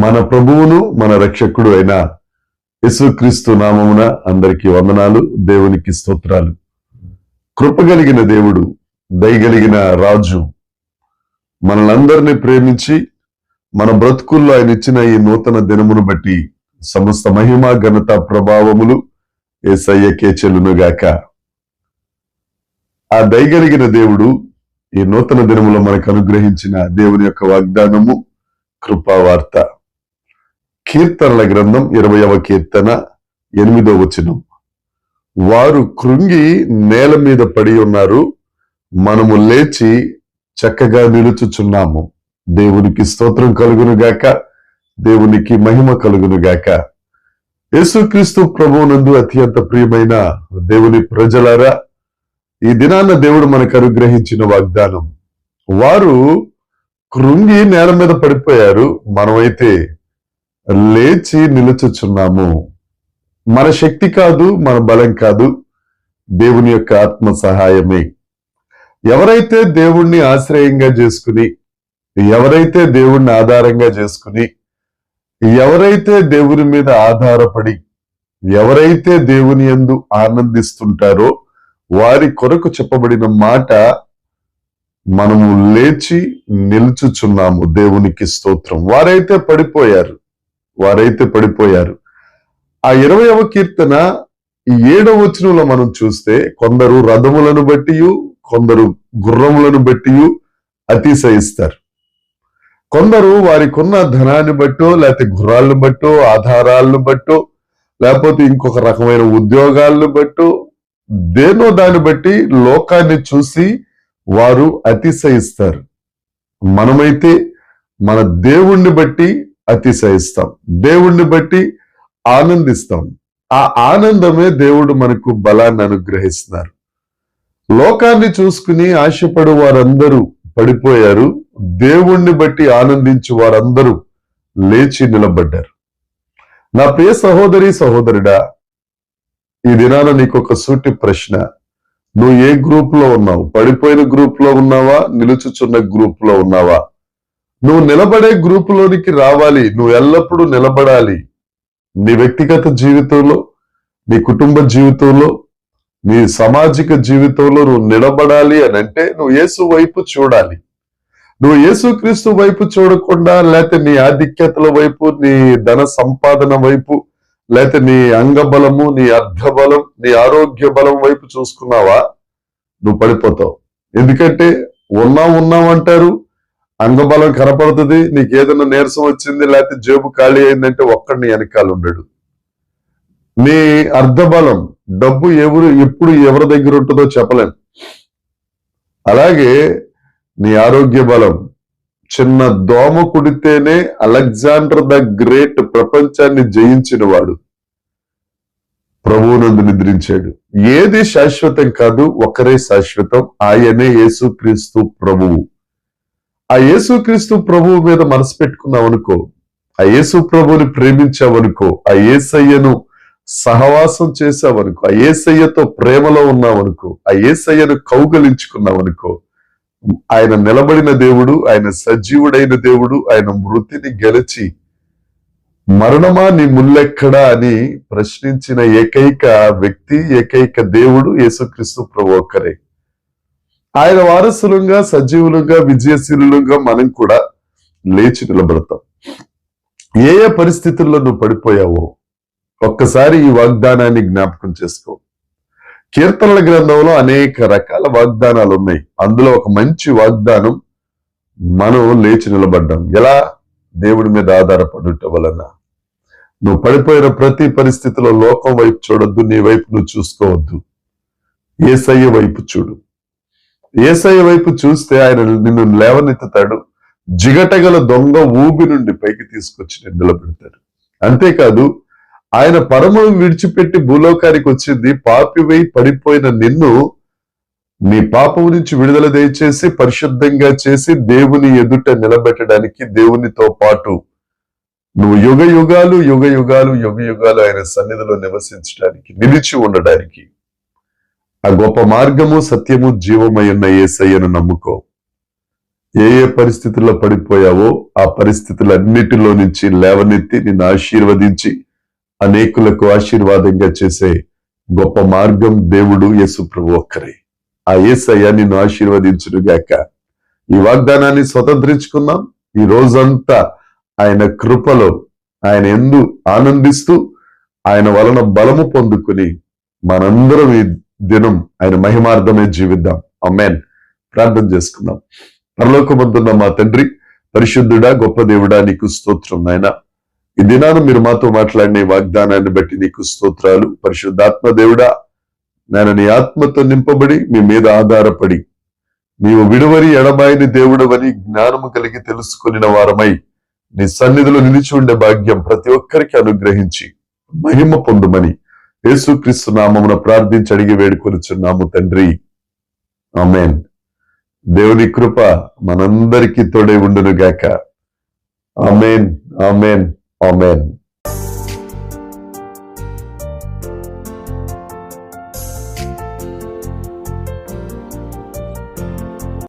మన ప్రభువును మన రక్షకుడు అయిన యేసుక్రీస్తు నామమున అందరికీ వందనాలు. దేవునికి స్తోత్రాలు. కృపగలిగిన దేవుడు, దయగలిగిన రాజు మనలందరినీ ప్రేమించి మన బ్రతుకుల్లో ఆయన ఇచ్చిన ఈ నూతన దినమును బట్టి సమస్త మహిమ ఘనత ప్రభావములు యేసయ్యకే చెల్లునుగాక. ఆ దయగలిగిన దేవుడు ఈ నూతన దినములో మనకు అనుగ్రహించిన దేవుని యొక్క వాగ్దానము కృపావార్త. కీర్తనల గ్రంథం 20వ కీర్తన 8వ వచనం. వారు కృంగి నేల మీద పడి ఉన్నారు, మనము లేచి చక్కగా నిలుచుచున్నాము. దేవునికి స్తోత్రం కలుగునుగాక, దేవునికి మహిమ కలుగునుగాక. యేసుక్రీస్తు ప్రభువునందు అత్యంత ప్రియమైన దేవుని ప్రజలారా, ఈ దినాన్న దేవుడు మనకు అనుగ్రహించిన వాగ్దానం. వారు కృంగి నేల మీద పడిపోయారు, మనమైతే లేచి నిలుచుచున్నాము. మన శక్తి కాదు, మన బలం కాదు, దేవుని యొక్క ఆత్మ సహాయమే. ఎవరైతే దేవుణ్ణి ఆశ్రయంగా చేసుకుని, ఎవరైతే దేవుణ్ణి ఆధారంగా చేసుకుని, ఎవరైతే దేవుని మీద ఆధారపడి, ఎవరైతే దేవుని యందు ఆనందిస్తుంటారో వారి కొరకు చెప్పబడిన మాట, మనము లేచి నిలుచుచున్నాము. దేవునికి స్తోత్రం. వారైతే పడిపోయారు. ఆ 20వ కీర్తన 7వ వచనంలో మనం చూస్తే, కొందరు రథములను బట్టి, కొందరు గుర్రములను బట్టి అతిశయిస్తారు. కొందరు వారికున్న ధనాన్ని బట్టో, లేకపోతే గుర్రాలను బట్టో, ఆధారాలను బట్టో, లేకపోతే ఇంకొక రకమైన ఉద్యోగాలను బట్టో, దేనో దాన్ని బట్టి లోకాన్ని చూసి వారు అతిశయిస్తారు. మనమైతే మన దేవుణ్ణి బట్టి అతిశయిస్తాం, దేవుణ్ణి బట్టి ఆనందిస్తాం. ఆ ఆనందమే దేవుడు మనకు బలాన్ని అనుగ్రహిస్తున్నారు. లోకాన్ని చూసుకుని ఆశపడు వారందరూ పడిపోయారు, దేవుణ్ణి బట్టి ఆనందించి వారందరూ లేచి నిలబడ్డారు. నా ప్రియ సహోదరి సహోదరుడా, ఈ దినాన నీకొక సూటి ప్రశ్న. నువ్వు ఏ గ్రూప్ లో ఉన్నావు? పడిపోయిన గ్రూప్ లో ఉన్నావా? నిలుచుచున్న గ్రూప్ లో ఉన్నావా? నువ్వు నిలబడే గ్రూప్ లోనికి రావాలి. నువ్వు ఎల్లప్పుడూ నిలబడాలి. నీ వ్యక్తిగత జీవితంలో, నీ కుటుంబ జీవితంలో, నీ సామాజిక జీవితంలో నువ్వు నిలబడాలి అని అంటే నువ్వు యేసు వైపు చూడాలి. నువ్వు యేసుక్రీస్తు వైపు చూడకుండా, లేకపోతే నీ ఆధిక్యతల వైపు, నీ ధన సంపాదన వైపు, లేకపోతే నీ అంగబలము, నీ అర్ధబలం, నీ ఆరోగ్య బలం వైపు చూసుకున్నావా, నువ్వు పడిపోతావు. ఎందుకంటే ఉన్నామంటారు, అంగబలం కనపడుతుంది, నీకు ఏదైనా నీరసం వచ్చింది, లేకపోతే జేబు ఖాళీ అయిందంటే ఒక్కడిని వెనకాల ఉండడు. నీ అర్ధబలం, డబ్బు ఎప్పుడు ఎవరి దగ్గర ఉంటుందో చెప్పలేం. అలాగే నీ ఆరోగ్య బలం, చిన్న దోమ కుడితేనే అలెగ్జాండర్ ద గ్రేట్ ప్రపంచాన్ని జయించిన వాడు ప్రభువునందు నిద్రించాడు. ఏది శాశ్వతం కాదు, ఒకరే శాశ్వతం, ఆయనే యేసుక్రీస్తు ప్రభువు. ఆ యేసుక్రీస్తు ప్రభువు మీద మనసు పెట్టుకున్నావనుకో, ఆ యేసు ప్రభువుని ప్రేమించావనుకో, ఆ యేసయ్యను సహవాసం చేసావనుకో, ఆ యేసయ్యతో ప్రేమలో ఉన్నావనుకో, ఆ యేసయ్యను కౌగలించుకున్నావనుకో, ఆయన నిలబడిన దేవుడు, ఆయన సజీవుడైన దేవుడు, ఆయన మృతిని గెలిచి మరణమా నీ ముల్లెక్కడా అని ప్రశ్నించిన ఏకైక వ్యక్తి, ఏకైక దేవుడు యేసుక్రీస్తు ప్రభు ఒక్కరే. ఆయన వారసులుగా, సజీవులుగా, విజయశీలుగా మనం కూడా లేచి నిలబడతాం. ఏ పరిస్థితుల్లో నువ్వు పడిపోయావో ఒక్కసారి ఈ వాగ్దానాన్ని జ్ఞాపకం చేసుకో. కీర్తనల గ్రంథంలో అనేక రకాల వాగ్దానాలు ఉన్నాయి. అందులో ఒక మంచి వాగ్దానం, మనం లేచి నిలబడ్డాం. ఎలా? దేవుడి మీద ఆధారపడుట వలన. నువ్వు పడిపోయిన ప్రతి పరిస్థితిలో లోకం వైపు చూడొద్దు, నీ వైపు నువ్వు చూసుకోవద్దు. యేసయ్య వైపు చూడు. యేసయ్య వైపు చూస్తే ఆయన నిన్ను లేవనెత్తుతాడు. జిగటగల దొంగ ఊబి నుండి పైకి తీసుకొచ్చి నిలబెడతాడు. అంతేకాదు, ఆయన పరమును విడిచిపెట్టి భూలోకానికి వచ్చింది పాపివై పడిపోయిన నిన్ను నీ పాపం నుంచి విడుదల దయచేసి పరిశుద్ధంగా చేసి దేవుని ఎదుట నిలబెట్టడానికి, దేవునితో పాటు నువ్వు యుగ యుగాలు ఆయన సన్నిధిలో నివసించడానికి, నిలిచి ఉండడానికి ఆ గొప్ప మార్గము, సత్యము, జీవమై ఉన్న యేసయ్యను నమ్ముకో. ఏ ఏ పరిస్థితుల్లో పడిపోయావో ఆ పరిస్థితులన్నిటిలో నుంచి లేవనెత్తి నిన్ను ఆశీర్వదించి అనేకులకు ఆశీర్వాదంగా చేసే గొప్ప మార్గం దేవుడు యేసు ప్రభు ఒక్కరే. ఆ యేసయ్య నిన్ను ఆశీర్వదించునుగాక. ఈ వాగ్దానాన్ని స్వతంత్రించుకుందాం. ఈ రోజంతా ఆయన కృపలో, ఆయన యందు ఆనందిస్తూ, ఆయన వలన బలము పొందుకుని మనందరం ఈ దినం ఆయన మహిమార్థమే జీవిద్దాం. ఆమేన్. ప్రార్థన చేసుకుందాం. పరలోకమందున్న మా తండ్రి, పరిశుద్ధుడా, గొప్ప దేవుడా, నీకు స్తోత్రం నాయనా. ఈ దినాన మీరు మాతో మాట్లాడిన వాగ్దానాన్ని బట్టి నీకు స్తోత్రాలు. పరిశుద్ధాత్మ దేవుడా, నేను నీ ఆత్మతో నింపబడి మీ మీద ఆధారపడి నీవు విడువరి ఎడబాయిని దేవుడవని జ్ఞానము కలిగి తెలుసుకుని వారమై నీ సన్నిధిలో నిలిచి ఉండే భాగ్యం ప్రతి ఒక్కరికి అనుగ్రహించి మహిమ పొందుమని యేసుక్రీస్తు నామమున ప్రార్థించి అడిగి వేడుకొనుచున్నాము తండ్రి. ఆమేన్. దేవుని కృప మనందరికీ తోడై ఉండును గాక. ఆమేన్, ఆమేన్, ఆమేన్.